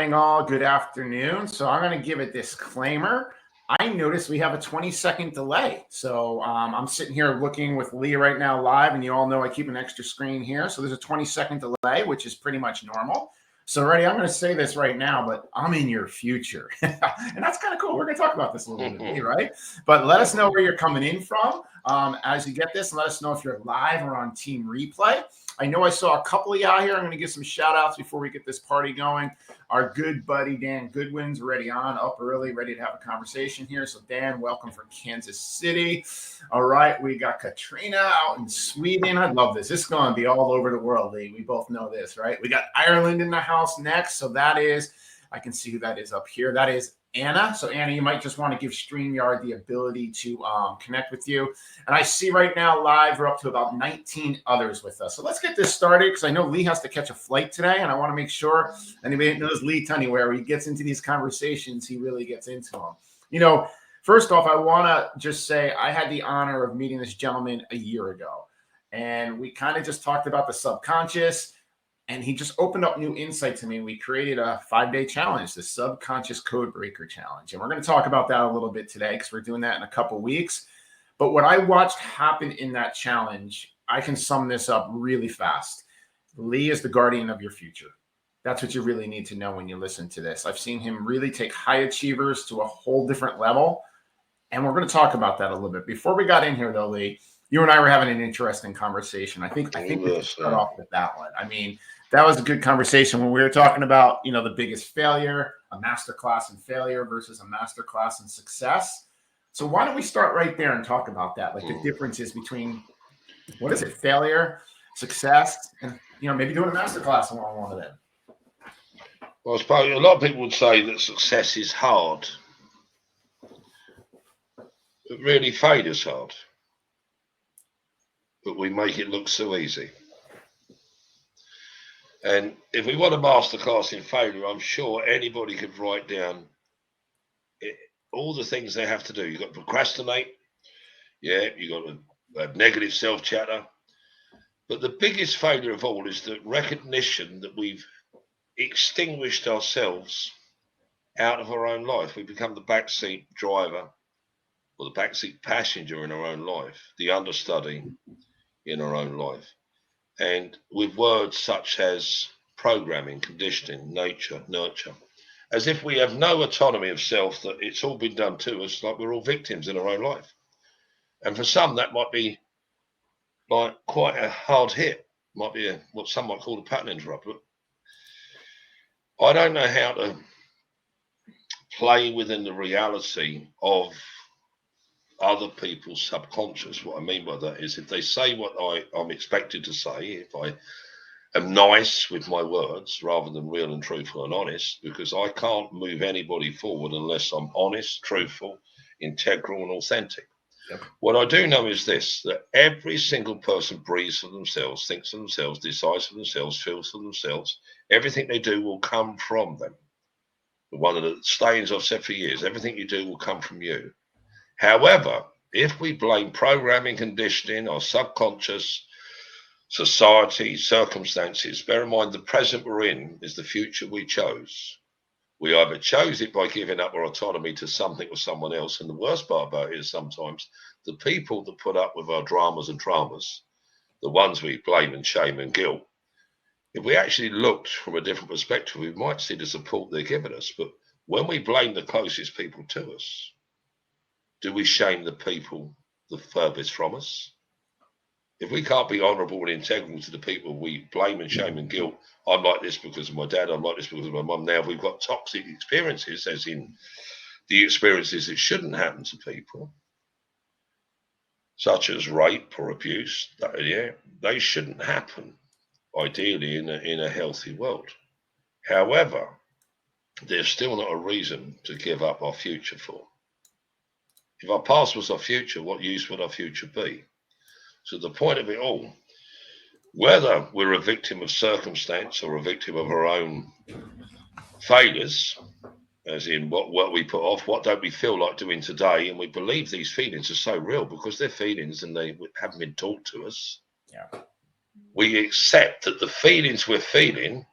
morning, all. Good afternoon. So I'm going to give a disclaimer. I noticed we have a 20-second delay. So I'm sitting here looking with Lee right now live, and you all know I keep an extra screen here. So there's a 20-second delay, which is pretty much normal. So Reddy, I'm going to say this right now, but I'm in your future. And that's kind of cool. We're going to talk about this a little bit, Lee, right? But let us know where you're coming in from as you get this. Let us know if you're live or on team replay. I know I saw a couple of you out here. I'm going to give some shout outs before we get this party going. Our good buddy, Dan Goodwin's already on, up early, ready to have a conversation here. So Dan, welcome from Kansas City. All right. We got Katrina out in Sweden. I love this. This is going to be all over the world, Lee. We both know this, right? We got Ireland in the house next. So that is, I can see who that is up here. That is Anna. So Anna, you might just want to give StreamYard the ability to connect with you. And I see right now live, we're up to about 19 others with us. So let's get this started because I know Lee has to catch a flight today. And I want to make sure anybody that knows Lee Tunney-Ware, when he gets into these conversations, he really gets into them. You know, first off, I want to just say I had the honor of meeting this gentleman a year ago. And we kind of just talked about the subconscious. And he just opened up new insight to me. We created a 5-day challenge, the Subconscious Codebreaker Challenge. And we're going to talk about that a little bit today because we're doing that in a couple of weeks. But what I watched happen in that challenge, I can sum this up really fast. Lee is the guardian of your future. That's what you really need to know when you listen to this. I've seen him really take high achievers to a whole different level. And we're going to talk about that a little bit. Before we got in here, though, Lee, you and I were having an interesting conversation. I think we should start off with that one. I mean, that was a good conversation when we were talking about, you know, the biggest failure, a masterclass in failure versus a masterclass in success. So why don't we start right there and talk about that? Like the differences between, what is it, failure, success, and, you know, maybe doing a masterclass on one of them. Well, I suppose a lot of people would say that success is hard. But really, failure's hard. But we make it look so easy. And if we want a masterclass in failure, I'm sure anybody could write down all the things they have to do. You've got to procrastinate. Yeah, you've got to have negative self-chatter. But the biggest failure of all is the recognition that we've extinguished ourselves out of our own life. We become the backseat driver or the backseat passenger in our own life, the understudy in our own life. And with words such as programming, conditioning, nature, nurture, as if we have no autonomy of self, that it's all been done to us, like we're all victims in our own life. And for some, that might be like quite a hard hit, might be what some might call a pattern interrupter. But I don't know how to play within the reality of other people's subconscious. What I mean by that is if they say what I'm expected to say, if I am nice with my words rather than real and truthful and honest, because I can't move anybody forward unless I'm honest, truthful, integral and authentic. Yep. What I do know is this, that every single person breathes for themselves, thinks for themselves, decides for themselves, feels for themselves. Everything they do will come from them. One of the sayings I've said for years, everything you do will come from you. However, if we blame programming, conditioning, our subconscious, society, circumstances, bear in mind the present we're in is the future we chose. We either chose it by giving up our autonomy to something or someone else. And the worst part about it is sometimes the people that put up with our dramas and traumas, the ones we blame and shame and guilt, if we actually looked from a different perspective, we might see the support they're giving us. But when we blame the closest people to us, do we shame the people the furthest from us? If we can't be honourable and integral to the people we blame and shame and guilt, I'm like this because of my dad, I'm like this because of my mum. Now we've got toxic experiences, as in the experiences that shouldn't happen to people, such as rape or abuse. They shouldn't happen, ideally, in a healthy world. However, there's still not a reason to give up our future for. If our past was our future, what use would our future be? So the point of it all, whether we're a victim of circumstance or a victim of our own failures, as in what we put off, what don't we feel like doing today, and we believe these feelings are so real because they're feelings and they haven't been taught to us. Yeah. We accept that the feelings we're feeling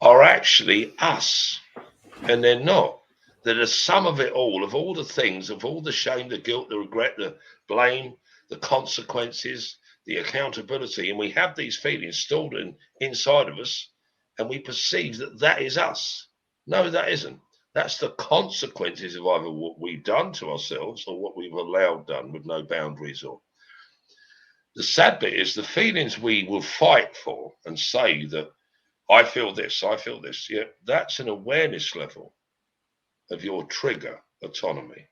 are actually us, and they're not. They're the sum of it all, of all the things, of all the shame, the guilt, the regret, the blame, the consequences, the accountability. And we have these feelings stored inside of us, and we perceive that that is us. No, that isn't. That's the consequences of either what we've done to ourselves or what we've allowed done with no boundaries. Or the sad bit is the feelings we will fight for and say that I feel this, I feel this. Yeah, that's an awareness level of your trigger autonomy.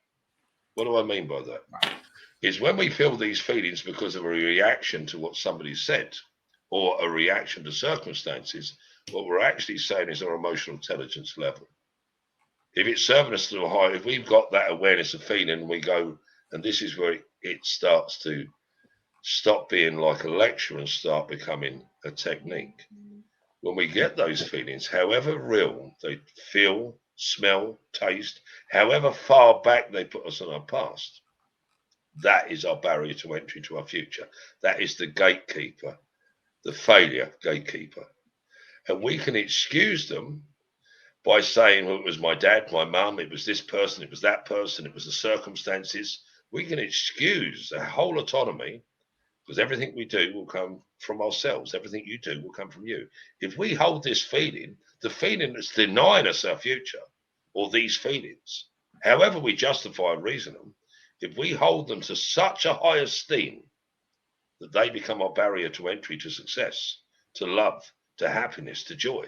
What do I mean by that? Is when we feel these feelings because of a reaction to what somebody said or a reaction to circumstances, what we're actually saying is our emotional intelligence level. If it's serving us to a high, if we've got that awareness of feeling, we go, and this is where it starts to stop being like a lecture and start becoming a technique. When we get those feelings, however real they feel, smell, taste, however far back they put us in our past, that is our barrier to entry to our future. That is the gatekeeper, the failure gatekeeper. And we can excuse them by saying, well, it was my dad, my mum, it was this person, it was that person, it was the circumstances. We can excuse a whole autonomy because everything we do will come from ourselves. Everything you do will come from you. If we hold this feeling, the feeling that's denying us our future, or these feelings, however we justify and reason them, if we hold them to such a high esteem that they become our barrier to entry to success, to love, to happiness, to joy,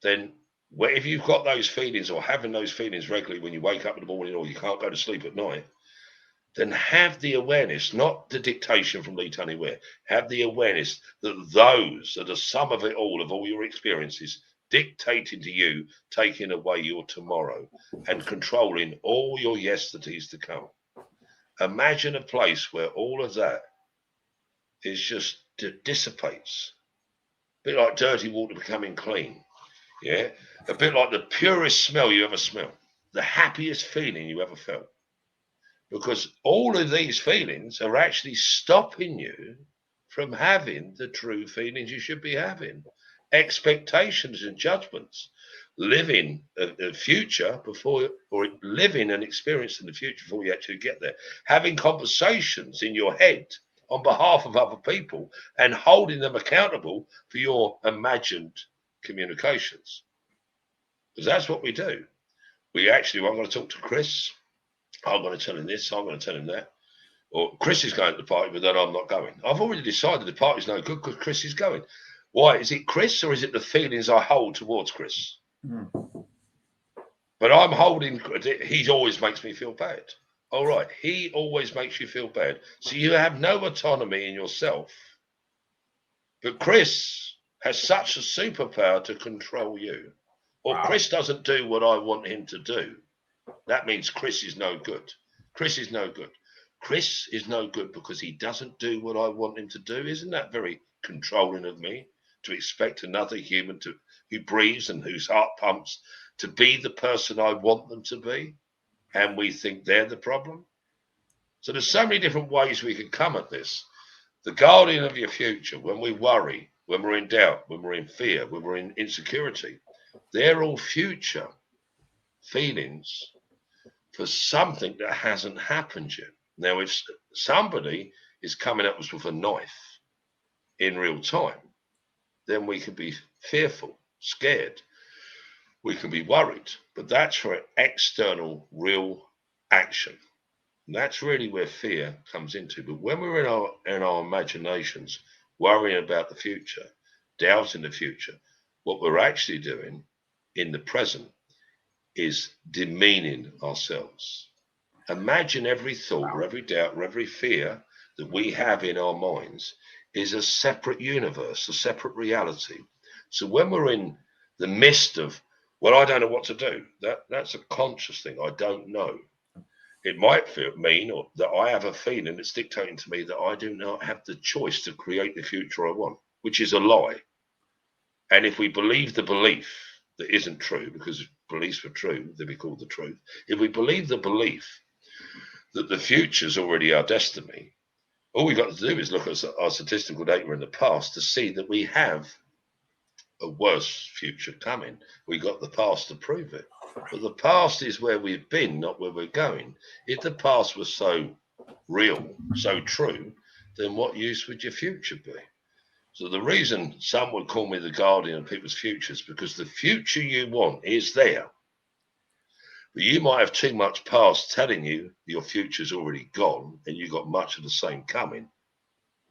then if you've got those feelings or having those feelings regularly when you wake up in the morning or you can't go to sleep at night, then have the awareness, not the dictation from Tunney-Ware, have the awareness that those are the sum of it all, of all your experiences, dictating to you, taking away your tomorrow and controlling all your yesterdays to come. Imagine a place where all of that is just dissipates. A bit like dirty water becoming clean. Yeah. A bit like the purest smell you ever smelled, the happiest feeling you ever felt. Because all of these feelings are actually stopping you from having the true feelings you should be having. Expectations and judgments, living a future before, or living and experiencing the future before you actually get there. Having conversations in your head on behalf of other people and holding them accountable for your imagined communications. Because that's what we do. We actually, I'm going to talk to Chris. I'm going to tell him this, I'm going to tell him that. Or Chris is going to the party, but then I'm not going. I've already decided the party's no good because Chris is going. Why? Is it Chris or is it the feelings I hold towards Chris? But I'm holding, he always makes me feel bad. All right, he always makes you feel bad. So you have no autonomy in yourself. But Chris has such a superpower to control you. Or Chris doesn't do what I want him to do. That means Chris is no good. Chris is no good. Chris is no good because he doesn't do what I want him to do. Isn't that very controlling of me to expect another human who breathes and whose heart pumps to be the person I want them to be? And we think they're the problem. So there's so many different ways we can come at this. The guardian of your future, when we worry, when we're in doubt, when we're in fear, when we're in insecurity, they're all future feelings for something that hasn't happened yet. Now, if somebody is coming at us with a knife in real time, then we can be fearful, scared. We can be worried, but that's for external, real action. And that's really where fear comes into. But when we're in our imaginations, worrying about the future, doubting the future, what we're actually doing in the present is demeaning ourselves. Imagine every thought or every doubt or every fear that we have in our minds is a separate universe, a separate reality. So when we're in the midst of, well, I don't know what to do, that's a conscious thing. I don't know. It might mean that I have a feeling that's dictating to me that I do not have the choice to create the future I want, which is a lie. And if we believe the belief that isn't true, because if beliefs were true, they'd be called the truth. If we believe the belief that the future is already our destiny, all we've got to do is look at our statistical data in the past to see that we have a worse future coming. We got the past to prove it. But the past is where we've been, not where we're going. If the past was so real, so true, then what use would your future be? So the reason some would call me the guardian of people's futures, because the future you want is there. But you might have too much past telling you your future's already gone and you got much of the same coming.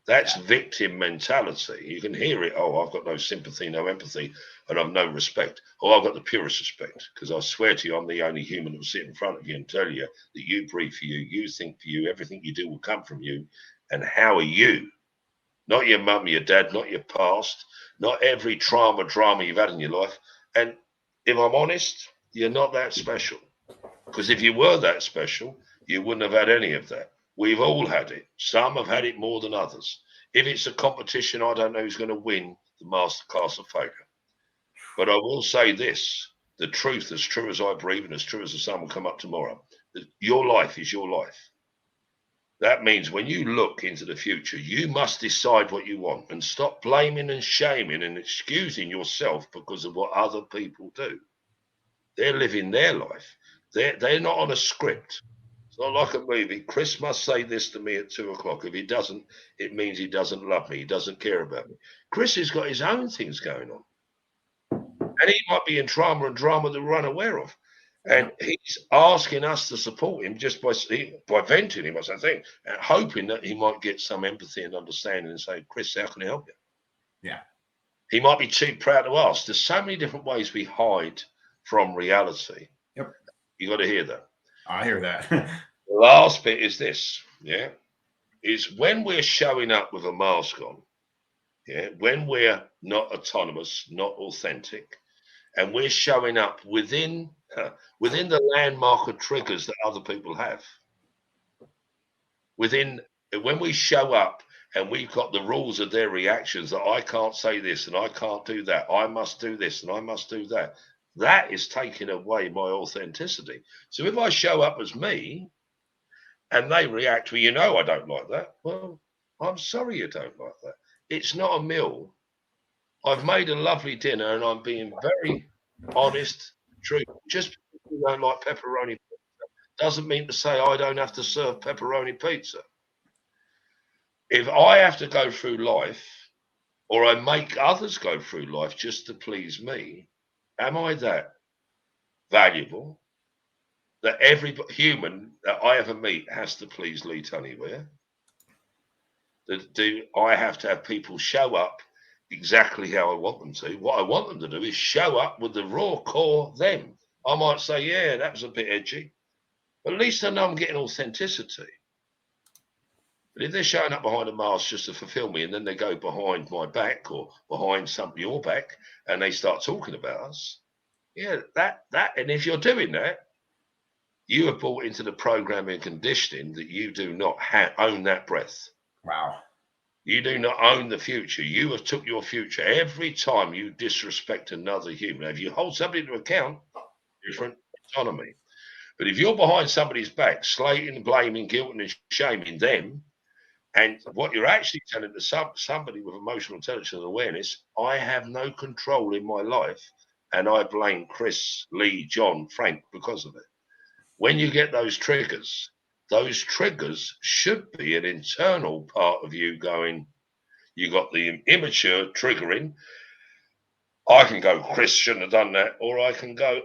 That's victim mentality. You can hear it. Oh, I've got no sympathy, no empathy, and I've no respect. Oh, I've got the purest respect, because I swear to you, I'm the only human that will sit in front of you and tell you that you breathe for you, you think for you, everything you do will come from you. And how are you? Not your mum, your dad, not your past, not every drama you've had in your life. And if I'm honest, you're not that special. Because if you were that special, you wouldn't have had any of that. We've all had it. Some have had it more than others. If it's a competition, I don't know who's going to win the masterclass of failure. But I will say this, the truth, as true as I breathe and as true as the sun will come up tomorrow, that your life is your life. That means when you look into the future, you must decide what you want and stop blaming and shaming and excusing yourself because of what other people do. They're living their life. They're not on a script. It's not like a movie. Chris must say this to me at 2 o'clock. If he doesn't, it means he doesn't love me. He doesn't care about me. Chris has got his own things going on. And he might be in trauma and drama that we're unaware of. And he's asking us to support him just by venting him, as I think, and hoping that he might get some empathy and understanding and say, Chris, how can I help you? Yeah. He might be too proud to ask. There's so many different ways we hide from reality. Yep. You got to hear that. I hear that. The last bit is this, is when we're showing up with a mask on, when we're not autonomous, not authentic, and we're showing up within the landmark of triggers that other people have. When we show up and we've got the rules of their reactions that I can't say this and I can't do that, I must do this and I must do that, that is taking away my authenticity. So if I show up as me and they react, well, I don't like that. Well, I'm sorry you don't like that. It's not a meal. I've made a lovely dinner and I'm being very honest, true. Just because you don't like pepperoni pizza doesn't mean to say I don't have to serve pepperoni pizza. If I have to go through life or I make others go through life just to please me, am I that valuable that every human that I ever meet has to please Lee Tunney-Ware? Do I have to have people show up exactly how I want them to? What I want them to do is show up with the raw core them. I might say, yeah, that was a bit edgy, but at least I know I'm getting authenticity. But if they're showing up behind a mask just to fulfill me, and then they go behind my back or behind your back, and they start talking about us, and if you're doing that, you have bought into the programming and conditioning that you do not own that breath. Wow. You do not own the future. You have took your future every time you disrespect another human. If you hold somebody to account, different autonomy. But if you're behind somebody's back, slating, blaming, guilting, and shaming them, and what you're actually telling to somebody with emotional intelligence and awareness, I have no control in my life, and I blame Chris, Lee, John, Frank because of it. When you get those triggers should be an internal part of you going, you got the immature triggering. I can go, Chris shouldn't have done that. Or I can go,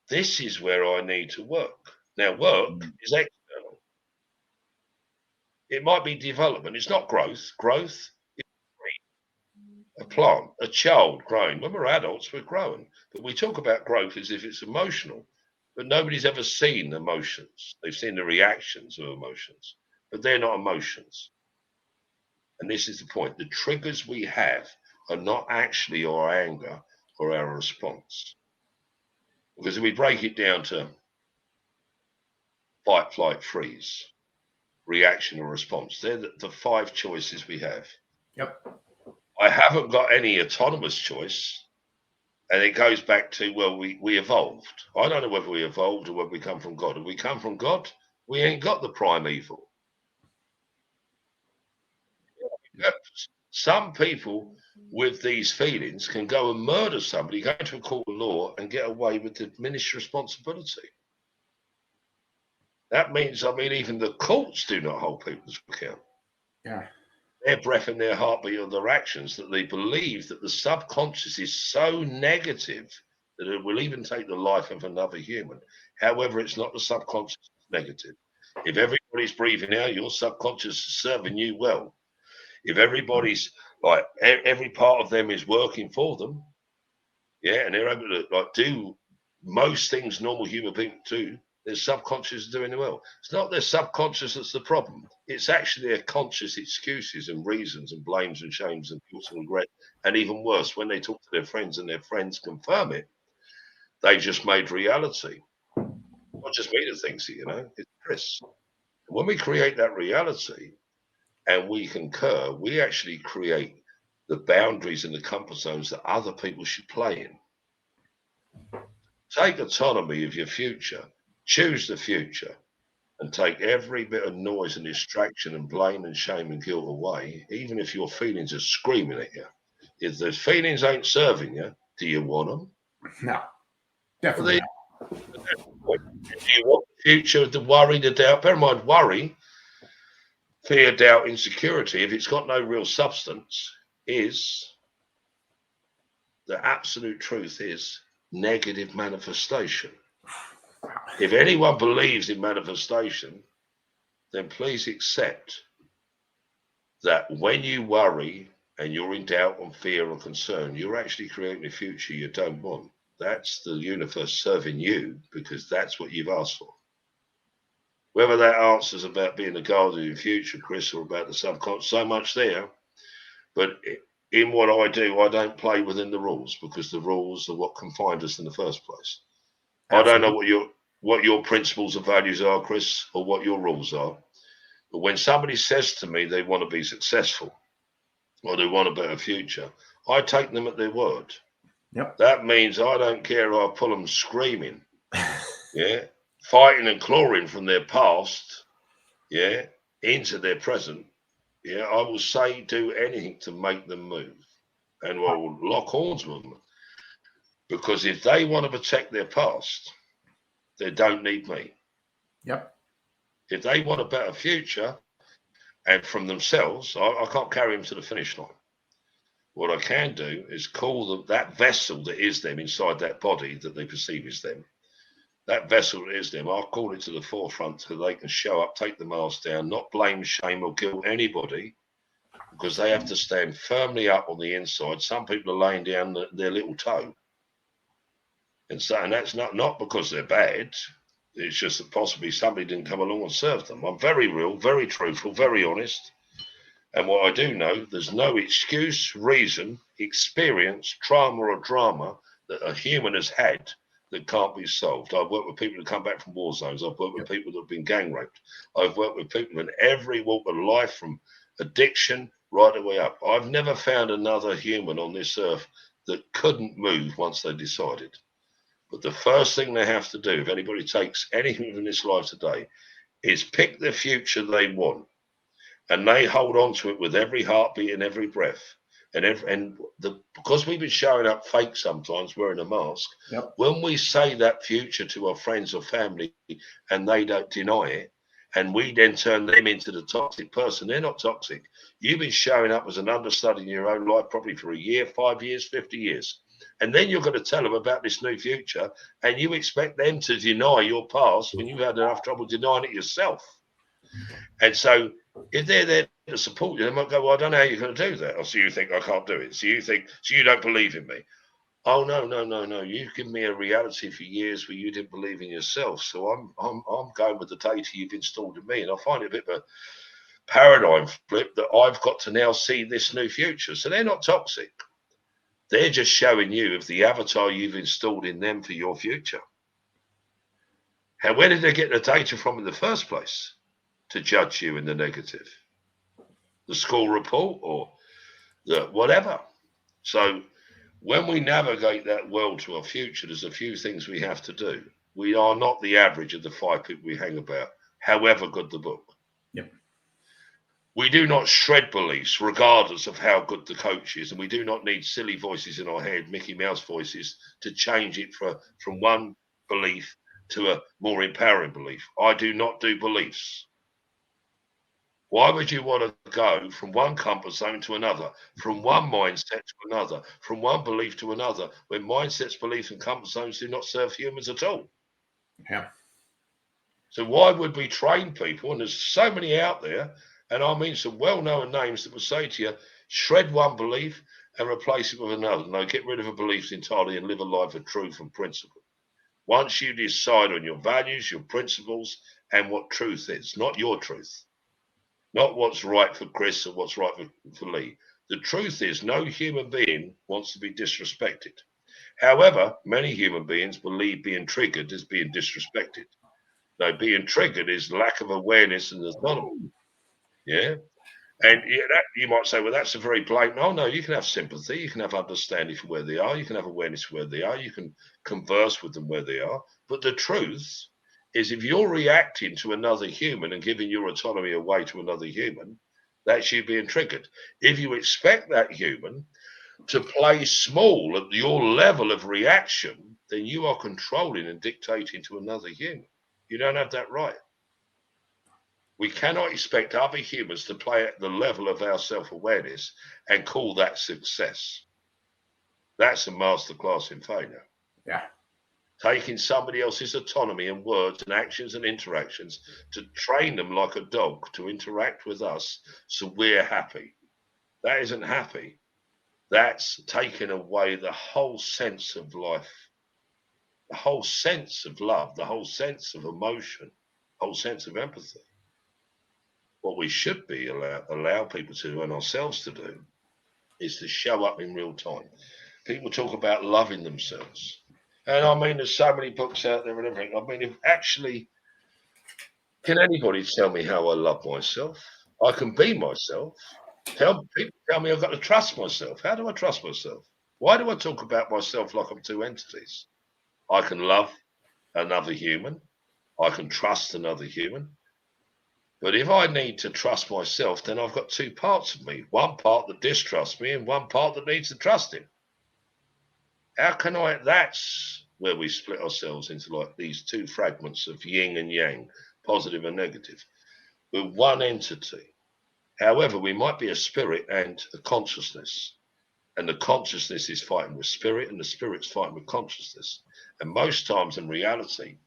this is where I need to work. Now, work is external. It might be development. It's not growth. Growth is a plant, a child growing. When we're adults, we're growing. But we talk about growth as if it's emotional. But nobody's ever seen emotions. They've seen the reactions of emotions, but they're not emotions. And this is the point. The triggers we have are not actually our anger or our response. Because if we break it down to fight, flight, freeze, reaction or response, they're the 5 choices we have. Yep. I haven't got any autonomous choice. And it goes back to, well, we evolved. I don't know whether we evolved or whether we come from God. If we come from God, we ain't got the primeval. Some people with these feelings can go and murder somebody, go to a court of law and get away with diminished responsibility. That means, I mean, even the courts do not hold people to account. Yeah. Their breath and their heartbeat are their actions, that they believe that the subconscious is so negative that it will even take the life of another human. However, it's not the subconscious that's negative. If everybody's breathing out, your subconscious is serving you well. If everybody's like every part of them is working for them, yeah, and they're able to like do most things normal human beings do, their subconscious is doing well. It's not their subconscious that's the problem. It's actually their conscious excuses and reasons and blames and shames and guilt and regret. And even worse, when they talk to their friends and their friends confirm it, they just made reality. Not just me that thinks it, you know, it's Chris. When we create that reality and we concur, we actually create the boundaries and the comfort zones that other people should play in. Take autonomy of your future, choose the future, and take every bit of noise and distraction and blame and shame and guilt away, even if your feelings are screaming at you. If those feelings ain't serving you, do you want them? No, definitely not. Do you want the future, the worry, the doubt? Bear in mind, worry, fear, doubt, insecurity, if it's got no real substance, is the absolute truth is negative manifestation. If anyone believes in manifestation, then please accept that when you worry and you're in doubt and fear or concern, you're actually creating a future you don't want. That's the universe serving you because that's what you've asked for. Whether that answer's about being the guardian of your future, Chris, or about the subconscious, so much there. But in what I do, I don't play within the rules because the rules are what confined us in the first place. Absolutely. I don't know what your principles and values are, Chris, or what your rules are. But when somebody says to me they want to be successful or they want a better future, I take them at their word. Yep. That means I don't care if I pull them screaming, yeah, fighting and clawing from their past, yeah, into their present. Yeah, I will say, do anything to make them move. And I will lock horns with them. Because if they want to protect their past, they don't need me. Yep. If they want a better future and from themselves, I can't carry them to the finish line. What I can do is call them that vessel that is them inside that body that they perceive is them. That vessel that is them, I'll call it to the forefront so they can show up, take the mask down, not blame, shame, or guilt anybody, because they have to stand firmly up on the inside. Some people are laying down their little toe. And that's not because they're bad. It's just that possibly somebody didn't come along and serve them. I'm very real, very truthful, very honest. And what I do know, there's no excuse, reason, experience, trauma or drama that a human has had that can't be solved. I've worked with people who come back from war zones. I've worked with people that have been gang raped. I've worked with people in every walk of life, from addiction right the way up. I've never found another human on this earth that couldn't move once they decided. But the first thing they have to do, if anybody takes anything from this life today, is pick the future they want. And they hold on to it with every heartbeat and every breath. Because we've been showing up fake sometimes, wearing a mask, yep. When we say that future to our friends or family and they don't deny it, and we then turn them into the toxic person, they're not toxic. You've been showing up as an understudy in your own life probably for a year, 5 years, 50 years. And then you're going to tell them about this new future, and you expect them to deny your past when you've had enough trouble denying it yourself. And so if they're there to support you, they might go, well, I don't know how you're going to do that. Or so you think I can't do it. So you don't believe in me. Oh, no. You've given me a reality for years where you didn't believe in yourself. So I'm going with the data you've installed in me. And I find it a bit of a paradigm flip that I've got to now see this new future. So they're not toxic. They're just showing you of the avatar you've installed in them for your future. Where did they get the data from in the first place to judge you in the negative? The school report or the whatever. So when we navigate that world to our future, there's a few things we have to do. We are not the average of the 5 people we hang about, however good the book. Yep. We do not shred beliefs, regardless of how good the coach is, and we do not need silly voices in our head, Mickey Mouse voices, to change it from one belief to a more empowering belief. I do not do beliefs. Why would you want to go from one comfort zone to another, from one mindset to another, from one belief to another, when mindsets, beliefs, and comfort zones do not serve humans at all? Yeah. So why would we train people? And there's so many out there, and I mean some well-known names that will say to you, shred one belief and replace it with another. No, get rid of a belief entirely and live a life of truth and principle. Once you decide on your values, your principles, and what truth is, not your truth, not what's right for Chris or what's right for Lee. The truth is no human being wants to be disrespected. However, many human beings believe being triggered is being disrespected. No, being triggered is lack of awareness and autonomy. Yeah. And you might say, well, that's a very blatant. Oh, no, you can have sympathy. You can have understanding for where they are. You can have awareness for where they are. You can converse with them where they are. But the truth is, if you're reacting to another human and giving your autonomy away to another human, that's you being triggered. If you expect that human to play small at your level of reaction, then you are controlling and dictating to another human. You don't have that right. We cannot expect other humans to play at the level of our self-awareness and call that success. That's a masterclass in failure. Yeah. Taking somebody else's autonomy and words and actions and interactions to train them like a dog to interact with us so we're happy. That isn't happy. That's taking away the whole sense of life, the whole sense of love, the whole sense of emotion, the whole sense of empathy. What we should be allow people to do and ourselves to do is to show up in real time. People talk about loving themselves. And I mean, there's so many books out there and everything. I mean, if actually, can anybody tell me how I love myself? I can be myself. People tell me I've got to trust myself. How do I trust myself? Why do I talk about myself like I'm two entities? I can love another human. I can trust another human. But if I need to trust myself, then I've got two parts of me. One part that distrusts me and one part that needs to trust him. How can I? That's where we split ourselves into like these two fragments of yin and yang, positive and negative. We're one entity. However, we might be a spirit and a consciousness. And the consciousness is fighting with spirit and the spirit's fighting with consciousness. And most times in reality,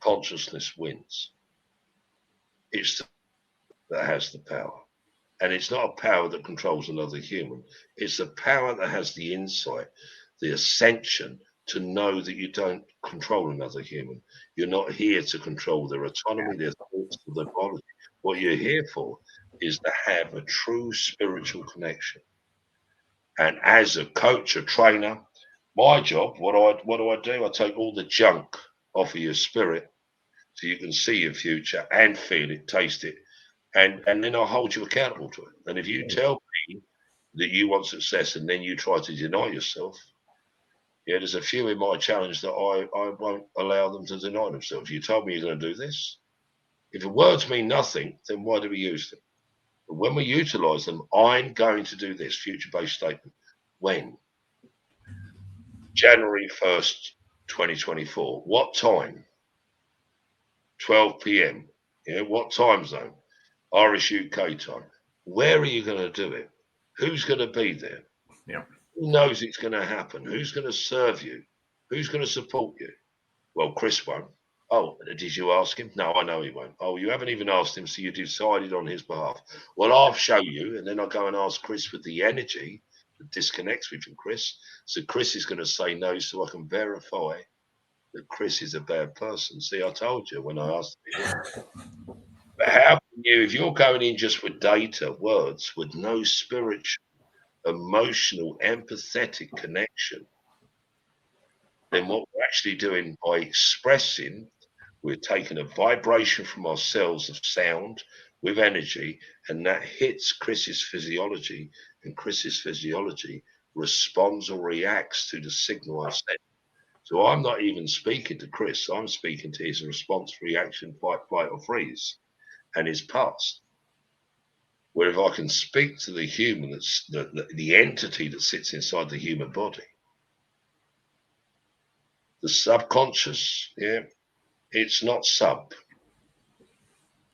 consciousness wins. It's that has the power. And it's not a power that controls another human. It's a power that has the insight, the ascension to know that you don't control another human. You're not here to control their autonomy, their thoughts, their biology. What you're here for is to have a true spiritual connection. And as a coach, a trainer, my job, what do I do? I take all the junk off of your spirit so you can see your future and feel it, taste it, and then I'll hold you accountable to it. And if you tell me that you want success and then you try to deny yourself, yeah, there's a few in my challenge that I won't allow them to deny themselves. You told me you're going to do this. If the words mean nothing, then why do we use them? But when we utilize them, I'm going to do this, future-based statement. When? January 1st, 2024. What time? 12 p.m. Yeah, what time zone? Irish UK time. Where are you going to do it? Who's going to be there? Yeah. Who knows it's going to happen? Who's going to serve you? Who's going to support you? Well, Chris won't. Oh, did you ask him? No, I know he won't. Oh, you haven't even asked him, so you decided on his behalf. Well, I'll show you, and then I'll go and ask Chris with the energy that disconnects me from Chris. So Chris is going to say no, so I can verify that Chris is a bad person. See, I told you when I asked him. But how can you, if you're going in just with data, words, with no spiritual, emotional, empathetic connection, then what we're actually doing by expressing, we're taking a vibration from our cells of sound with energy, and that hits Chris's physiology, and Chris's physiology responds or reacts to the signal I've sent. So I'm not even speaking to Chris, I'm speaking to his response, reaction, fight, flight, or freeze, and his past. Where if I can speak to the human, that's the entity that sits inside the human body, the subconscious, yeah, it's not sub,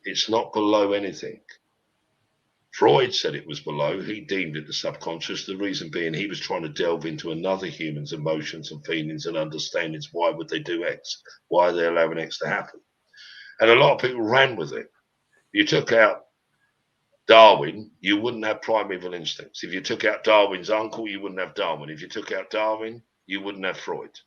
it's not below anything. Freud said it was below. He deemed it the subconscious. The reason being he was trying to delve into another human's emotions and feelings and understandings. Why would they do X? Why are they allowing X to happen? And a lot of people ran with it. You took out Darwin, you wouldn't have primeval instincts. If you took out Darwin's uncle, you wouldn't have Darwin. If you took out Darwin, you wouldn't have Freud.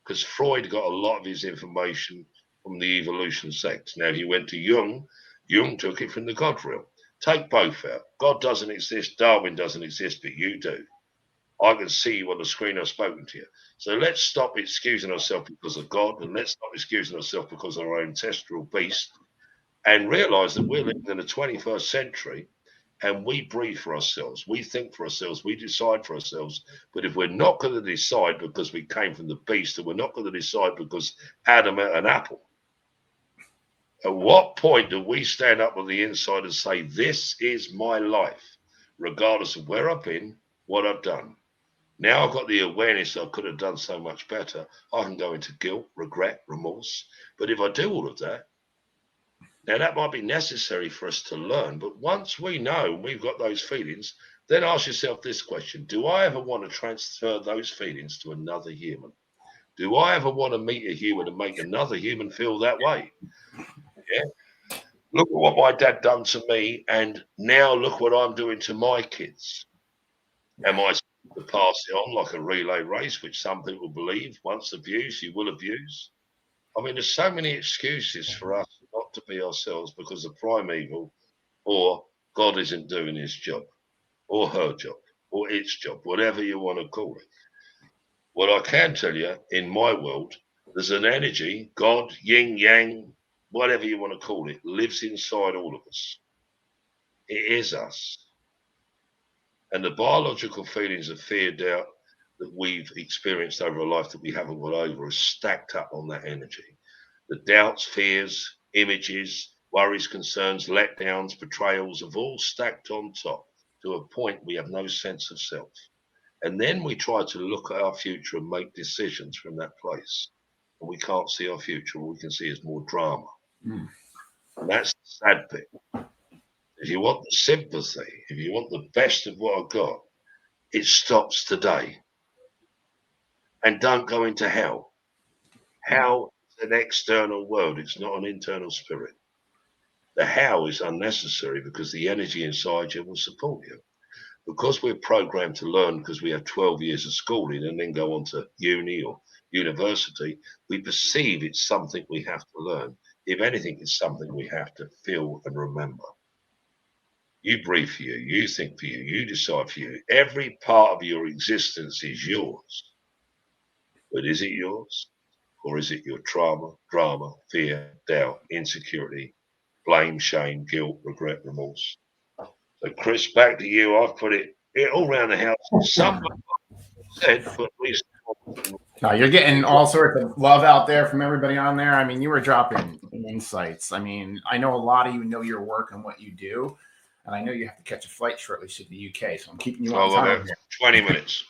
Because Freud got a lot of his information from the evolution sect. Now, if you went to Jung, Jung took it from the God realm. Take both out. God doesn't exist, Darwin doesn't exist, but you do. I can see you on the screen, I've spoken to you. So let's stop excusing ourselves because of God, and let's stop excusing ourselves because of our own ancestral beast, and realize that we're living in the 21st century and we breathe for ourselves. We think for ourselves. We decide for ourselves. But if we're not going to decide because we came from the beast, and we're not going to decide because Adam ate an apple, at what point do we stand up on the inside and say, this is my life, regardless of where I've been, what I've done? Now I've got the awareness I could have done so much better. I can go into guilt, regret, remorse. But if I do all of that, now that might be necessary for us to learn. But once we know we've got those feelings, then ask yourself this question. Do I ever want to transfer those feelings to another human? Do I ever want to meet a human and make another human feel that way? Yeah. Look at what my dad done to me, and now look what I'm doing to my kids. Am I to pass it on like a relay race, which some people believe once abused, you will abuse? I mean, there's so many excuses for us not to be ourselves because of primeval, or God isn't doing his job, or her job, or its job, whatever you want to call it. What I can tell you, in my world, there's an energy, God, yin, yang, whatever you want to call it, lives inside all of us. It is us. And the biological feelings of fear, doubt that we've experienced over a life that we haven't got over are stacked up on that energy. The doubts, fears, images, worries, concerns, letdowns, betrayals have all stacked on top to a point we have no sense of self. And then we try to look at our future and make decisions from that place. And we can't see our future. All we can see is more drama. Mm. And that's the sad bit. If you want the sympathy, if you want the best of what I've got, it stops today. And don't go into hell. Hell is an external world. It's not an internal spirit. The how is unnecessary because the energy inside you will support you. Because we're programmed to learn because we have 12 years of schooling and then go on to uni or university, we perceive it's something we have to learn. If anything, it's something we have to feel and remember. You breathe for you, you think for you, you decide for you. Every part of your existence is yours. But is it yours? Or is it your trauma, drama, fear, doubt, insecurity, blame, shame, guilt, regret, remorse? So, Chris, back to you. I've put it all around the house. Some said, but at least. No, you're getting all sorts of love out there from everybody on there. I mean, you were dropping insights. I mean, I know a lot of you know your work and what you do, and I know you have to catch a flight shortly to the UK, so I'm keeping you on time. 20 minutes.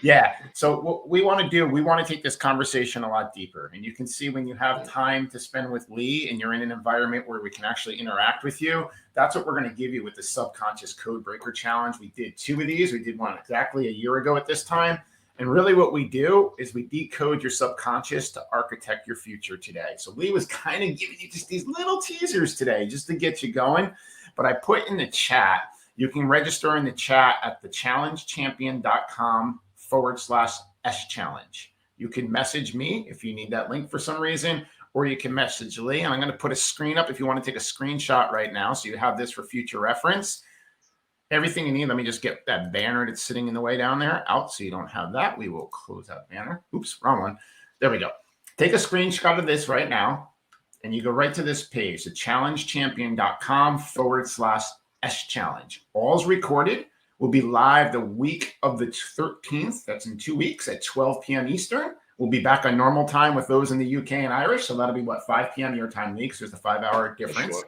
Yeah. So what we want to do, we want to take this conversation a lot deeper. And you can see when you have time to spend with Lee and you're in an environment where we can actually interact with you, that's what we're going to give you with the Subconscious Codebreaker Challenge. We did 2 of these. We did one exactly a year ago at this time. And really what we do is we decode your subconscious to architect your future today. So Lee was kind of giving you just these little teasers today just to get you going. But I put in the chat, you can register in the chat at thechallengechampion.com/S challenge. You can message me if you need that link for some reason, or you can message Lee. And I'm going to put a screen up if you want to take a screenshot right now. So you have this for future reference. Everything you need. Let me just get that banner that's sitting in the way down there out so you don't have that. We will close that banner. Oops, wrong one. There we go. Take a screenshot of this right now, and you go right to this page, thechallengechampion.com/S challenge. All's recorded. Will be live the week of the 13th. That's in 2 weeks at 12 p.m. Eastern. We'll be back on normal time with those in the UK and Irish. So that'll be 5 p.m. your time, Lee, because there's a 5-hour difference.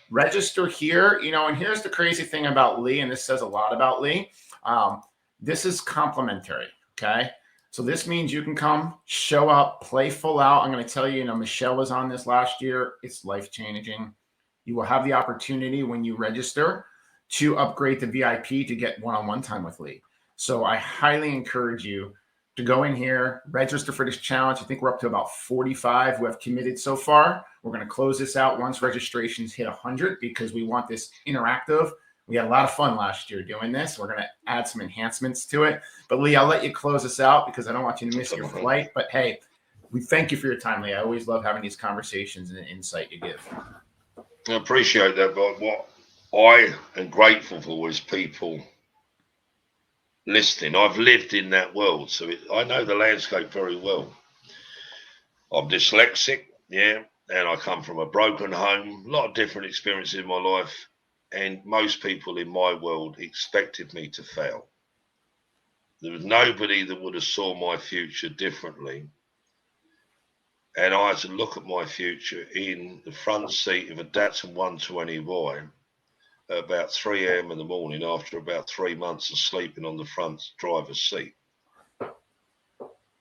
register here, and here's the crazy thing about Lee, and this says a lot about Lee. This is complimentary, okay? So this means you can come, show up, play full out. I'm going to tell you, Michelle was on this last year. It's life-changing. You will have the opportunity when you register to upgrade to VIP to get one-on-one time with Lee. So I highly encourage you to go in here, register for this challenge. I think we're up to about 45 who have committed so far. We're going to close this out once registrations hit 100 because we want this interactive. We had a lot of fun last year doing this. We're going to add some enhancements to it. But Lee, I'll let you close us out because I don't want you to miss your flight. But hey, we thank you for your time, Lee. I always love having these conversations and the insight you give. I appreciate that, but what I am grateful for is people listening. I've lived in that world, so I know the landscape very well. I'm dyslexic, yeah, and I come from a broken home, a lot of different experiences in my life, and most people in my world expected me to fail. There was nobody that would have saw my future differently. And I had to look at my future in the front seat of a Datsun 120Y at about 3 a.m. in the morning after about 3 months of sleeping on the front driver's seat.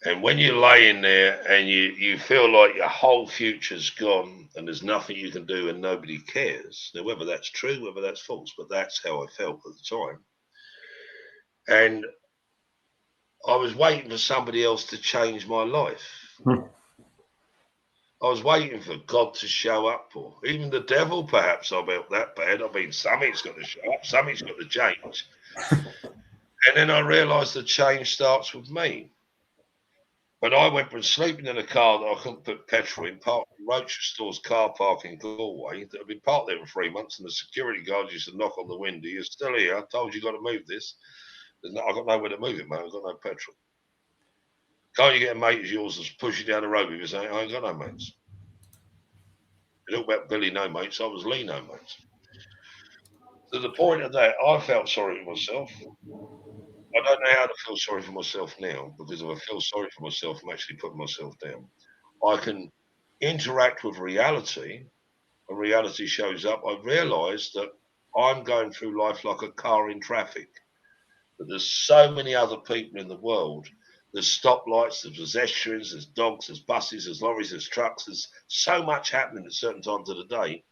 And when you're laying there and you feel like your whole future's gone and there's nothing you can do and nobody cares, now whether that's true, whether that's false, but that's how I felt at the time. And I was waiting for somebody else to change my life. I was waiting for God to show up, or even the devil, perhaps. I felt that bad. I mean, something's got to show up, something's got to change. And then I realised the change starts with me. But I went from sleeping in a car that I couldn't put petrol in, parked in Rocher Store's car park in Galway, that had been parked there for 3 months, and the security guard used to knock on the window. You're still here. I told you got to move this. I've got nowhere to move it, mate. I've got no petrol. Can't you get a mate of yours that's pushing down the road with you saying, I ain't got no mates? You talk about Billy no mates, I was Lee no mates. To the point of that, I felt sorry for myself. I don't know how to feel sorry for myself now, because if I feel sorry for myself, I'm actually putting myself down. I can interact with reality, and reality shows up. I realise that I'm going through life like a car in traffic. But there's so many other people in the world. There's stoplights, there's pedestrians, there's dogs, there's buses, there's lorries, there's trucks. There's so much happening at certain times of the day,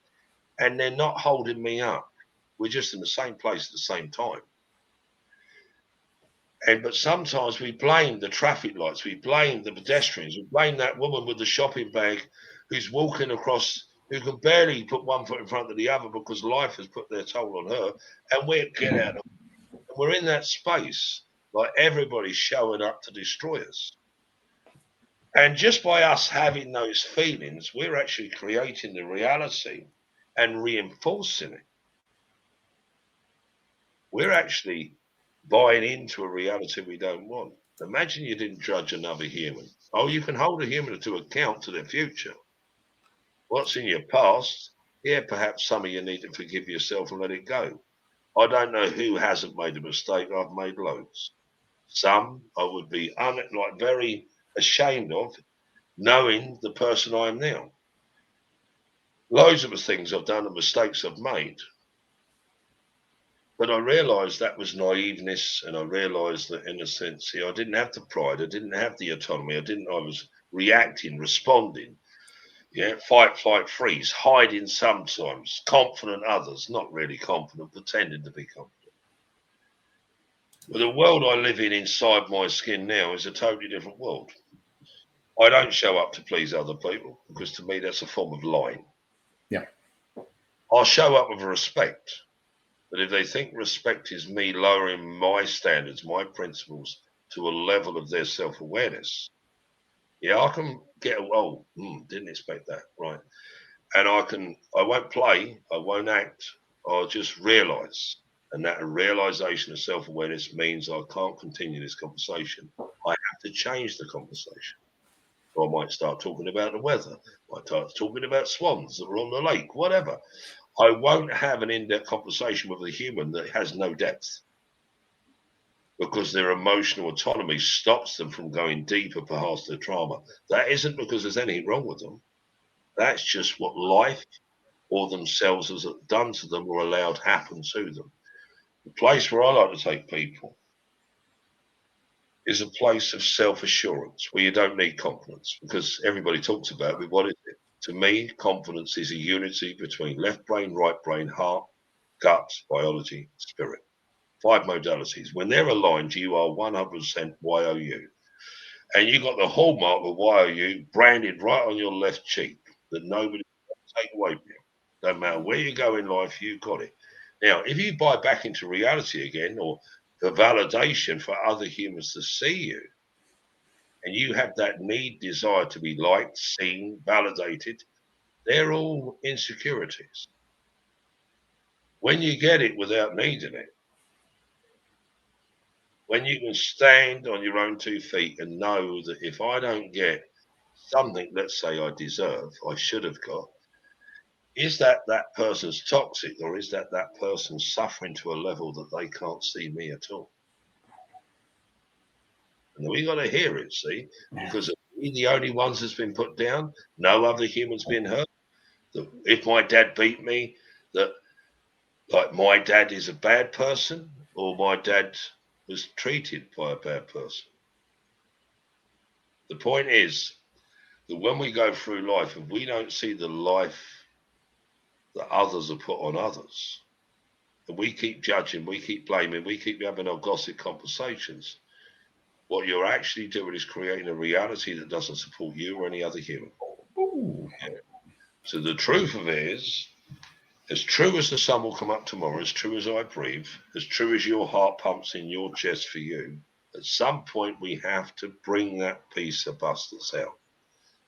and they're not holding me up. We're just in the same place at the same time. But sometimes we blame the traffic lights, we blame the pedestrians, we blame that woman with the shopping bag who's walking across, who can barely put one foot in front of the other because life has put their toll on her, and we're in that space, like everybody's showing up to destroy us. And just by us having those feelings, we're actually creating the reality and reinforcing it. We're actually buying into a reality we don't want. Imagine you didn't judge another human. Oh, you can hold a human to account to their future. What's in your past? Yeah, perhaps some of you need to forgive yourself and let it go. I don't know who hasn't made a mistake. I've made loads. Some I would be very ashamed of, knowing the person I am now. Loads of the things I've done and mistakes I've made. But I realised that was naiveness, and I realised that, in a sense, I didn't have the pride, I didn't have the autonomy, I was reacting, responding, fight, flight, freeze, hiding sometimes, confident others, not really confident, pretending to be confident. But the world I live in inside my skin now is a totally different world. I don't show up to please other people, because to me that's a form of lying. Yeah. I'll show up with respect. But if they think respect is me lowering my standards, my principles to a level of their self-awareness, I can get, didn't expect that, right? And I won't play, I won't act, I'll just realise. And that realisation of self-awareness means I can't continue this conversation. I have to change the conversation. Or I might start talking about the weather. I might start talking about swans that are on the lake, whatever. I won't have an in-depth conversation with a human that has no depth, because their emotional autonomy stops them from going deeper past their trauma. That isn't because there's anything wrong with them. That's just what life or themselves has done to them or allowed happen to them. The place where I like to take people is a place of self-assurance where you don't need confidence, because everybody talks about it, but what is it? To me, confidence is a unity between left brain, right brain, heart, gut, biology, spirit. 5 modalities. When they're aligned, you are 100% YOU. And you got the hallmark of YOU branded right on your left cheek that nobody can take away from you. No matter where you go in life, you got it. Now, if you buy back into reality again, or the validation for other humans to see you, and you have that need, desire to be liked, seen, validated, they're all insecurities. When you get it without needing it, when you can stand on your own 2 feet and know that if I don't get something, let's say I deserve, I should have got, is that person's toxic, or is that person suffering to a level that they can't see me at all? And we got to hear it, see, because we're the only ones that's been put down. No other humans been hurt. That if my dad beat me, that like my dad is a bad person, or my dad was treated by a bad person. The point is that when we go through life, if we don't see the life that others are put on others, and we keep judging, we keep blaming, we keep having our gossip conversations, what you're actually doing is creating a reality that doesn't support you or any other human. Yeah. So the truth of it is, as true as the sun will come up tomorrow, as true as I breathe, as true as your heart pumps in your chest for you, at some point we have to bring that piece of us that's out.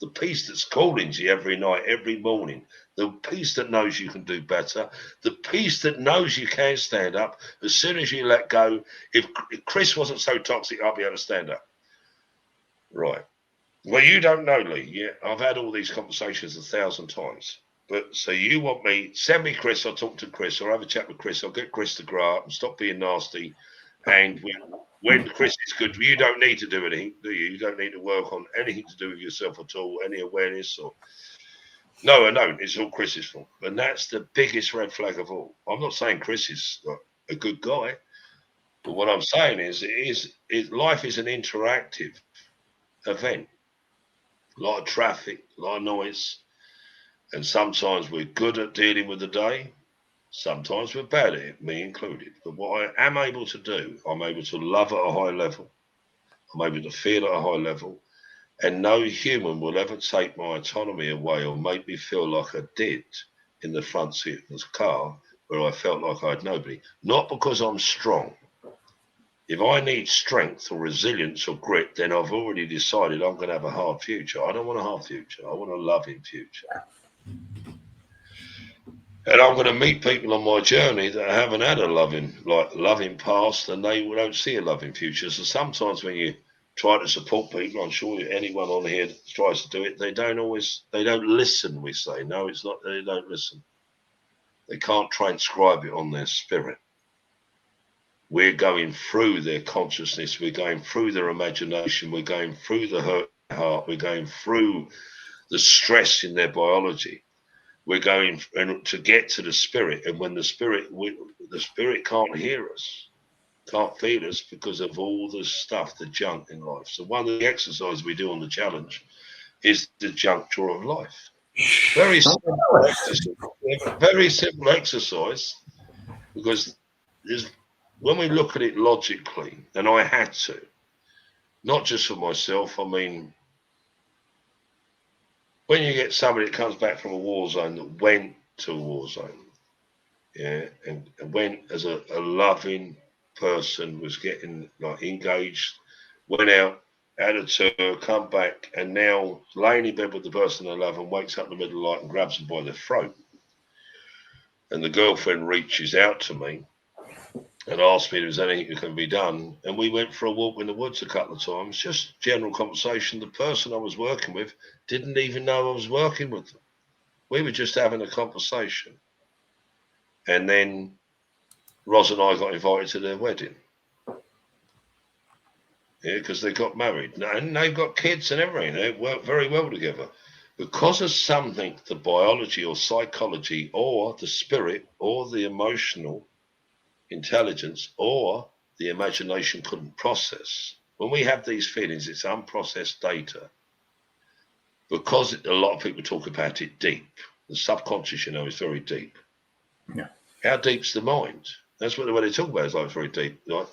The piece that's calling to you every night, every morning, the piece that knows you can do better, the piece that knows you can stand up. As soon as you let go, if Chris wasn't so toxic, I'll be able to stand up. Right. Well, you don't know, Lee. Yeah, I've had all these conversations 1,000 times. But so you want me, send me Chris, I'll talk to Chris, or have a chat with Chris, I'll get Chris to grow up and stop being nasty. And when Chris is good, you don't need to do anything, do you? You don't need to work on anything to do with yourself at all, any awareness or... No, I don't. It's all Chris's fault. And that's the biggest red flag of all. I'm not saying Chris is a good guy, but what I'm saying is, life is an interactive event. A lot of traffic, a lot of noise. And sometimes we're good at dealing with the day. Sometimes we're bad at it, me included. But what I am able to do, I'm able to love at a high level. I'm able to feel at a high level. And no human will ever take my autonomy away or make me feel like I did in the front seat of the car, where I felt like I had nobody. Not because I'm strong. If I need strength or resilience or grit, then I've already decided I'm going to have a hard future. I don't want a hard future. I want a loving future. And I'm going to meet people on my journey that haven't had a loving past, and they don't see a loving future. So sometimes when you try to support people, I'm sure anyone on here tries to do it, they don't listen, we say. No, it's not, they don't listen. They can't transcribe it on their spirit. We're going through their consciousness, we're going through their imagination, we're going through the hurt in their heart, we're going through the stress in their biology. We're going to get to the spirit, and when the spirit can't hear us, can't feel us because of all the stuff, the junk in life. So one of the exercises we do on the challenge is the junk drawer of life. Very simple exercise, because when we look at it logically, and I had to, not just for myself, I mean, when you get somebody that comes back from a war zone that went to a war zone, yeah, and went as a loving person, was getting like engaged, went out, had a tour, come back, and now laying in bed with the person they love and wakes up in the middle of the night and grabs them by the throat. And the girlfriend reaches out to me and asked me if there's anything that can be done. And we went for a walk in the woods a couple of times, just general conversation. The person I was working with didn't even know I was working with them. We were just having a conversation. And then Roz and I got invited to their wedding. Yeah, because they got married. And they've got kids and everything. They work very well together. Because of something the biology or psychology or the spirit or the emotional intelligence or the imagination couldn't process. When we have these feelings, it's unprocessed data. Because a lot of people talk about it deep. The subconscious, is very deep. Yeah. How deep's the mind? That's what they talk about. Is like very deep. Right?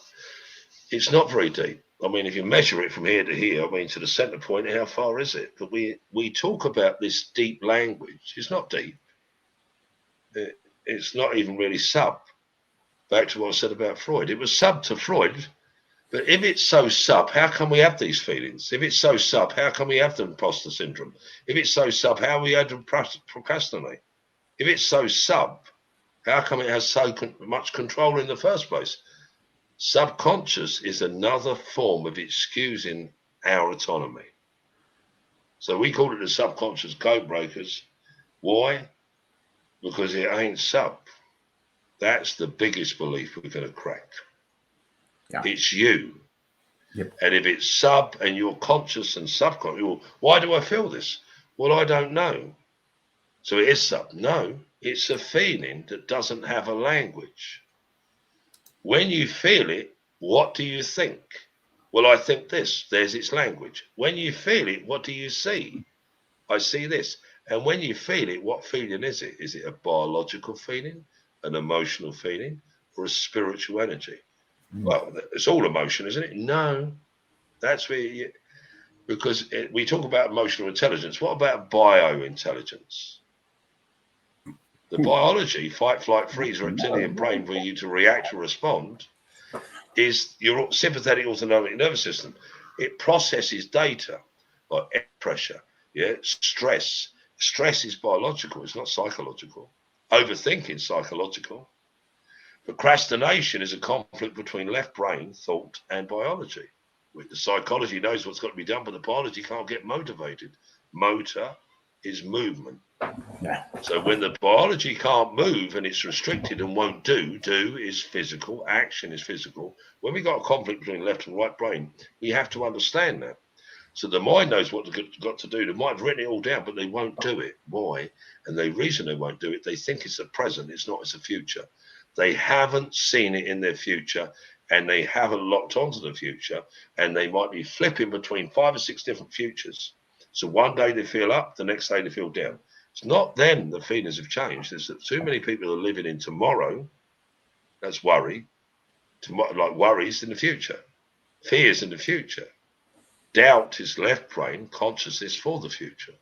It's not very deep. I mean, if you measure it from here to here, I mean, to the center point, how far is it? But we talk about this deep language. It's not deep. It's not even really sub. Back to what I said about Freud. It was sub to Freud. But if it's so sub, how can we have these feelings? If it's so sub, how can we have the imposter syndrome? If it's so sub, how are we able to procrastinate? If it's so sub, how come it has so much control in the first place? Subconscious is another form of excusing our autonomy. So we call it the subconscious codebreakers. Why? Because it ain't sub. That's the biggest belief we're going to crack. Yeah. It's you. Yep. And if it's sub and you're conscious and subconscious, well, why do I feel this? Well, I don't know. So it is sub. No, it's a feeling that doesn't have a language. When you feel it, what do you think? Well, I think this. There's its language. When you feel it, what do you see? I see this. And when you feel it, what feeling is it? Is it a biological feeling, an emotional feeling, or a spiritual energy? Well, it's all emotion, isn't it? No, that's where because we talk about emotional intelligence. What about biointelligence? The biology, fight, flight, freeze, reptilian brain, for you to react or respond, is your sympathetic autonomic nervous system. It processes data like air pressure, stress. Stress is biological, it's not psychological. Overthinking, psychological. Procrastination is a conflict between left brain, thought, and biology. The psychology knows what's got to be done, but the biology can't get motivated. Motor is movement. Yeah. So when the biology can't move and it's restricted and won't do is physical, action is physical. When we got a conflict between left and right brain, we have to understand that. So the mind knows what they've got to do. The mind's written it all down, but they won't do it. Why? And the reason they won't do it, they think it's a present, it's not, it's a future. They haven't seen it in their future and they haven't locked onto the future, and they might be flipping between 5 or 6 different futures. So one day they feel up, the next day they feel down. It's not them the feelings have changed. It's that too many people are living in tomorrow. That's worry. Like worries in the future. Fears in the future. Doubt is left brain, consciousness for the future.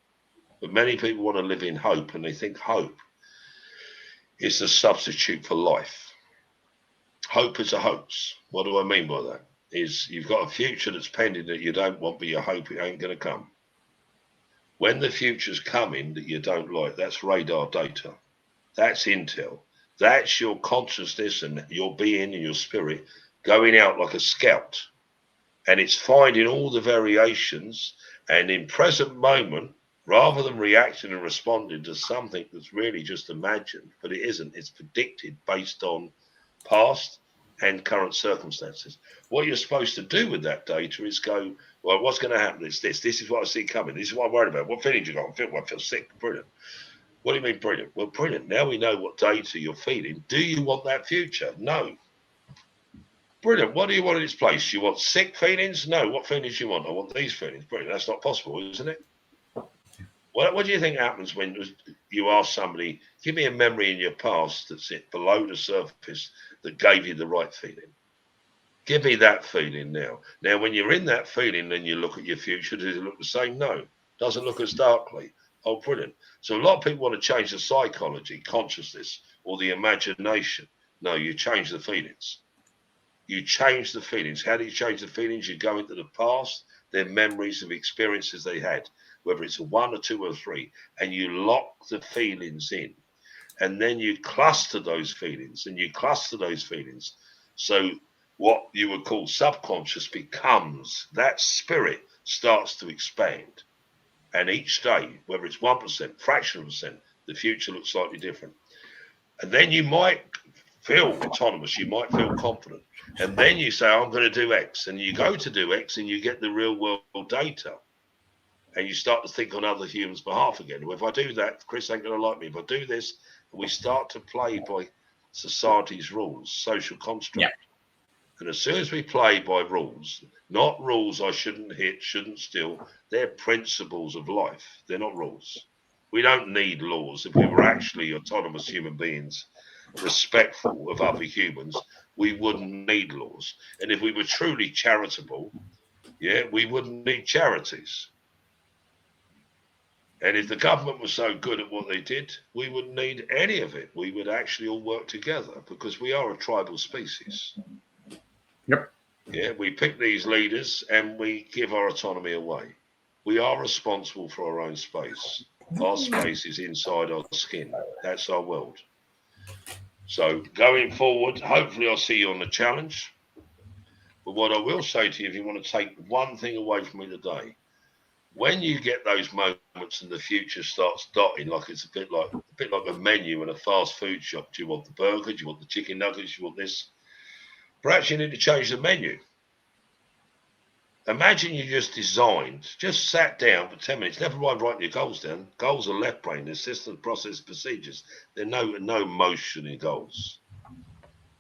But many people want to live in hope, and they think hope is a substitute for life. Hope is a hoax. What do I mean by that? Is you've got a future that's pending that you don't want, but you hope it ain't going to come. When the future's coming that you don't like, that's radar data. That's intel. That's your consciousness and your being and your spirit going out like a scout. And it's finding all the variations, and in present moment, rather than reacting and responding to something that's really just imagined, but it isn't, it's predicted based on past and current circumstances. What you're supposed to do with that data is go, well, what's going to happen is this. This is what I see coming. This is what I'm worried about. What feelings you got? I feel sick. Brilliant. What do you mean brilliant? Well, brilliant. Now we know what data you're feeling. Do you want that future? No. Brilliant. What do you want in its place? You want sick feelings? No. What feelings do you want? I want these feelings. Brilliant. That's not possible, isn't it? What do you think happens when you ask somebody, give me a memory in your past that's below the surface that gave you the right feeling? Give me that feeling now. Now, when you're in that feeling and you look at your future, does it look the same? No. Doesn't look as darkly. Oh, brilliant. So a lot of people want to change the psychology, consciousness, or the imagination. No, you change the feelings. You change the feelings. How do you change the feelings? You go into the past, their memories of experiences they had, whether it's a 1 or 2 or 3, and you lock the feelings in. And then you cluster those feelings, and you cluster those feelings. So what you would call subconscious becomes, that spirit starts to expand. And each day, whether it's 1%, fraction of a percent, the future looks slightly different. And then you might feel autonomous, you might feel confident. And then you say, I'm going to do X. And you go to do X and you get the real world data. and you start to think on other humans' behalf again. Well, if I do that, Chris ain't going to like me. If I do this, we start to play by society's rules, social construct. Yeah. And as soon as we play by rules, not rules I shouldn't hit, shouldn't steal, they're principles of life. They're not rules. We don't need laws. If we were actually autonomous human beings, respectful of other humans, we wouldn't need laws. And if we were truly charitable, yeah, we wouldn't need charities. And if the government was so good at what they did, we wouldn't need any of it. We would actually all work together because we are a tribal species. Yep. Yeah, we pick these leaders and we give our autonomy away. We are responsible for our own space. Our space is inside our skin. That's our world. So going forward, hopefully I'll see you on the challenge. But what I will say to you, if you want to take one thing away from me today, when you get those moments and the future starts dotting, like it's a bit like a menu in a fast food shop. Do you want the burger? Do you want the chicken nuggets? Do you want this? Perhaps you need to change the menu. Imagine you just sat down for 10 minutes, never mind writing your goals down. Goals are left brain, they're system, process, procedures. There's no motion in goals.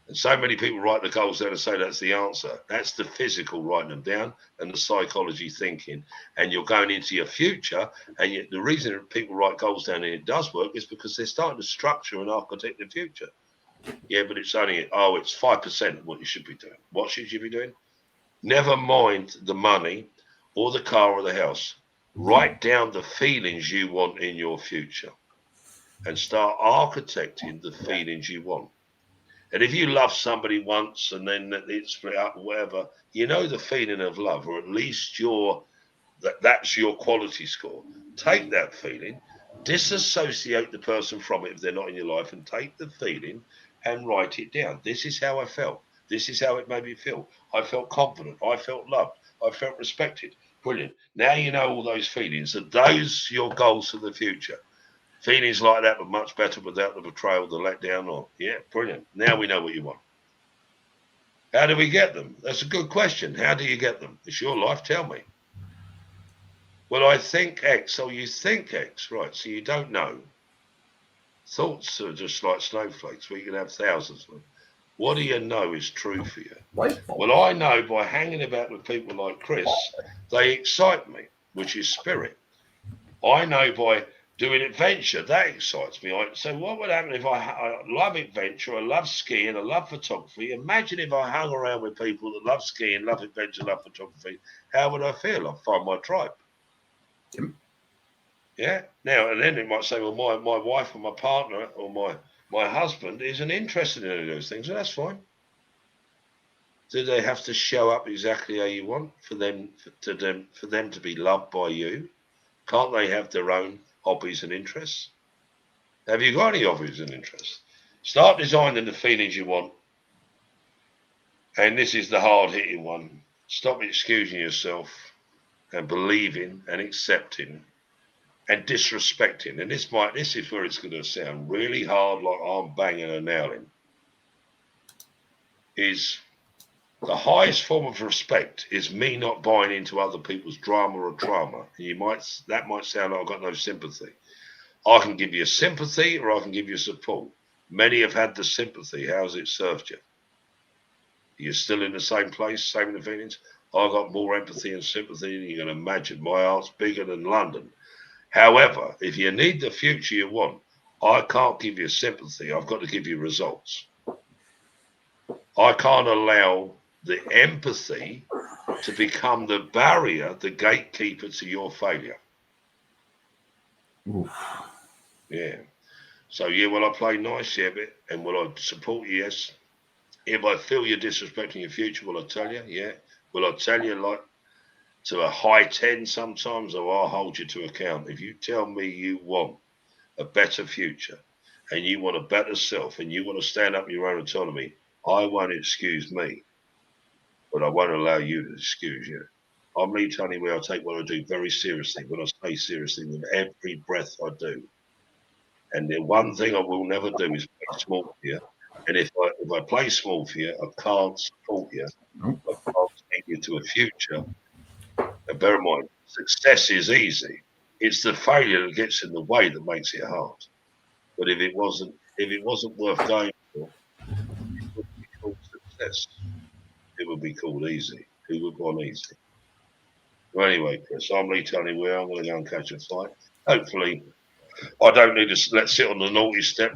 And so many people write the goals down and say that's the answer. That's the physical writing them down and the psychology thinking. And you're going into your future. And yet the reason people write goals down and it does work is because they're starting to structure and architect the future. Yeah, but it's 5% of what you should be doing. What should you be doing? Never mind the money or the car or the house. Write down the feelings you want in your future and start architecting the feelings you want. And if you love somebody once and then it's split up or whatever, you know the feeling of love, or at least that's your quality score. Take that feeling, disassociate the person from it if they're not in your life, and take the feeling and write it down. This is how I felt. This is how it made me feel. I felt confident. I felt loved. I felt respected. Brilliant. Now you know all those feelings. Are those your goals for the future? Feelings like that, but much better without the betrayal, the letdown, or yeah, brilliant. Now we know what you want. How do we get them? That's a good question. How do you get them? It's your life. Tell me. Well, I think X. So you think X, right? So you don't know. Thoughts are just like snowflakes. We can have thousands of them. What do you know is true for you? Well, I know by hanging about with people like Chris, they excite me, which is spirit. I know by doing adventure, that excites me. So what would happen if I love adventure, I love skiing, I love photography. Imagine if I hung around with people that love skiing, love adventure, love photography. How would I feel? I'd find my tribe. Yeah. Now, and then it might say, well, my wife or my partner or my husband isn't interested in any of those things. Well, that's fine. Do they have to show up exactly how you want for them to be loved by you? Can't they have their own hobbies and interests? Have you got any hobbies and interests? Start designing the feelings you want. And this is the hard-hitting one. Stop excusing yourself and believing and accepting and disrespecting. And this is where it's going to sound really hard, like I'm banging a nail in. Is the highest form of respect is me not buying into other people's drama or trauma. That might sound like I've got no sympathy. I can give you sympathy or I can give you support. Many have had the sympathy. How's it served you? You're still in the same place, same in the feelings. I got more empathy and sympathy than you can imagine. My heart's bigger than London. However, if you need the future you want, I can't give you sympathy. I've got to give you results. I can't allow the empathy to become the barrier, the gatekeeper to your failure. Oof. Yeah. So, yeah, will I play nice? Yeah, and will I support you? Yes. If I feel you're disrespecting your future, will I tell you? Yeah. Will I tell you like to a high 10 sometimes, or I'll hold you to account? If you tell me you want a better future and you want a better self and you want to stand up in your own autonomy, I won't excuse me, but I won't allow you to excuse you. I'm Lee Tunney-Ware. I take what I do very seriously. When I say seriously, with every breath I do. And the one thing I will never do is play small for you. And if I play small for you, I can't support you. I can't take you to a future And bear in mind, success is easy. It's the failure that gets in the way that makes it hard. But if it wasn't worth going for, it wouldn't be called success. It would be called easy. Who would want easy? Well, anyway, Chris, I'm Lee Tunney-Ware. I'm going to go and catch a flight. Hopefully, I don't need to let sit on the naughty step.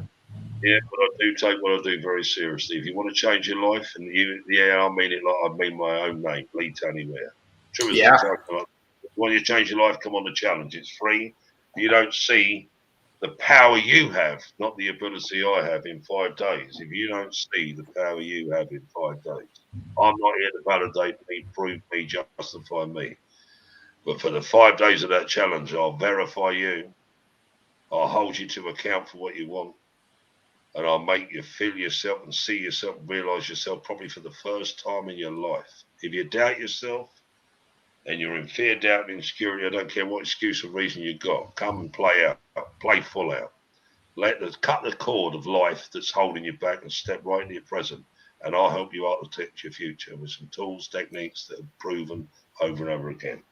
Yeah, but I do take what I do very seriously. If you want to change your life, and I mean it like I mean my own name, Lee Tunney-Ware. True as Yeah. things I can. If you want to change your life, come on the challenge. It's free. You don't see the power you have, not the ability I have in 5 days. If you don't see the power you have in 5 days, I'm not here to validate me, prove me, justify me. But for the 5 days of that challenge, I'll verify you. I'll hold you to account for what you want. And I'll make you feel yourself and see yourself, realize yourself probably for the first time in your life. If you doubt yourself and you're in fear, doubt, and insecurity, I don't care what excuse or reason you got, come and play out, play full out. Cut the cord of life that's holding you back and step right into your present. And I'll help you architect your future with some tools, techniques that have proven over and over again.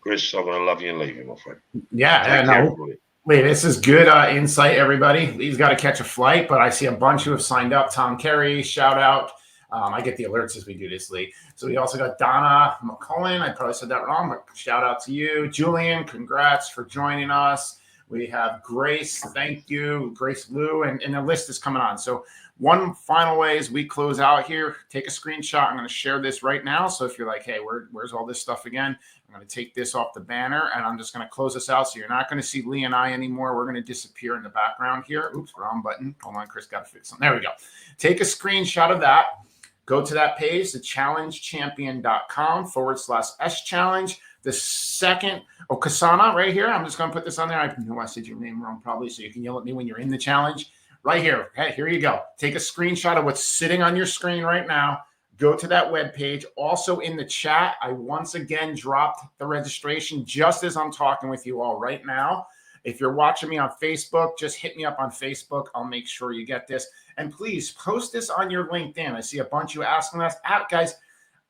Chris, I'm going to love you and leave you, my friend. Yeah. Take care, everybody. Wait, this is good insight, everybody. Lee's got to catch a flight, but I see a bunch who have signed up. Tom Carey, shout out. I get the alerts as we do this, Lee. So we also got Donna McCullen. I probably said that wrong, but shout out to you. Julian, congrats for joining us. We have Grace, thank you. Grace Lou, and the list is coming on. So one final way as we close out here, take a screenshot. I'm going to share this right now. So if you're like, hey, where's all this stuff again? I'm going to take this off the banner, and I'm just going to close this out. So you're not going to see Lee and I anymore. We're going to disappear in the background here. Oops, wrong button. Hold on, Chris, got to fix something. There we go. Take a screenshot of that. Go to that page, thechallengechampion.com/S-challenge. The second, Kasana right here. I'm just going to put this on there. I know I said your name wrong probably, so you can yell at me when you're in the challenge. Right here. Okay, here you go. Take a screenshot of what's sitting on your screen right now. Go to that webpage. Also in the chat, I once again dropped the registration just as I'm talking with you all right now. If you're watching me on Facebook, just hit me up on Facebook. I'll make sure you get this. And please post this on your LinkedIn. I see a bunch of you asking us. Guys,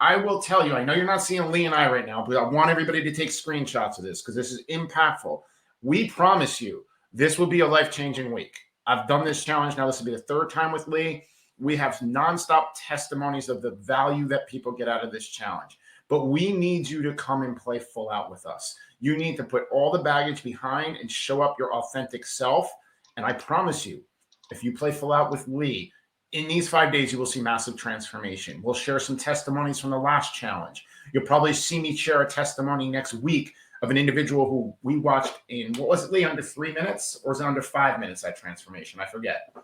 I will tell you, I know you're not seeing Lee and I right now, but I want everybody to take screenshots of this because this is impactful. We promise you this will be a life-changing week. I've done this challenge now. This will be the 3rd time with Lee. We have nonstop testimonies of the value that people get out of this challenge. But we need you to come and play full out with us. You need to put all the baggage behind and show up your authentic self. And I promise you, if you play full out with Lee, in these 5 days, you will see massive transformation. We'll share some testimonies from the last challenge. You'll probably see me share a testimony next week of an individual who we watched in, what was it, Lee, under 3 minutes? Or was it under 5 minutes, that transformation? I forget.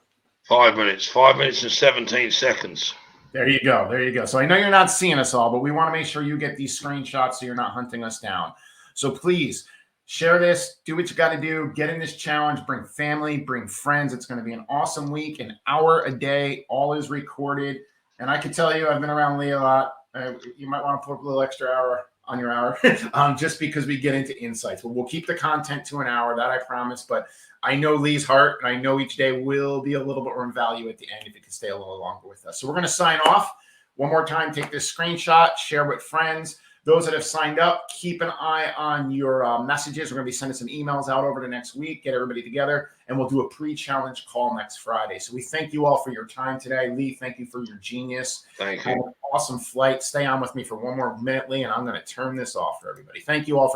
5 minutes. 5 minutes and 17 seconds. There you go. There you go. So I know you're not seeing us all, but we want to make sure you get these screenshots so you're not hunting us down. So please share this, do what you got to do, get in this challenge, bring family, bring friends. It's going to be an awesome week, an hour a day, all is recorded. And I can tell you, I've been around Lee a lot. You might want to put a little extra hour on your hour just because we get into insights. But we'll keep the content to an hour, that I promise. But I know Lee's heart, and I know each day will be a little bit more in value at the end if you can stay a little longer with us. So we're going to sign off. One more time, take this screenshot, share with friends. Those that have signed up, keep an eye on your messages. We're going to be sending some emails out over the next week, get everybody together, and we'll do a pre-challenge call next Friday. So we thank you all for your time today. Lee, thank you for your genius. Thank you. Have an awesome flight. Stay on with me for one more minute, Lee, and I'm going to turn this off for everybody. Thank you all for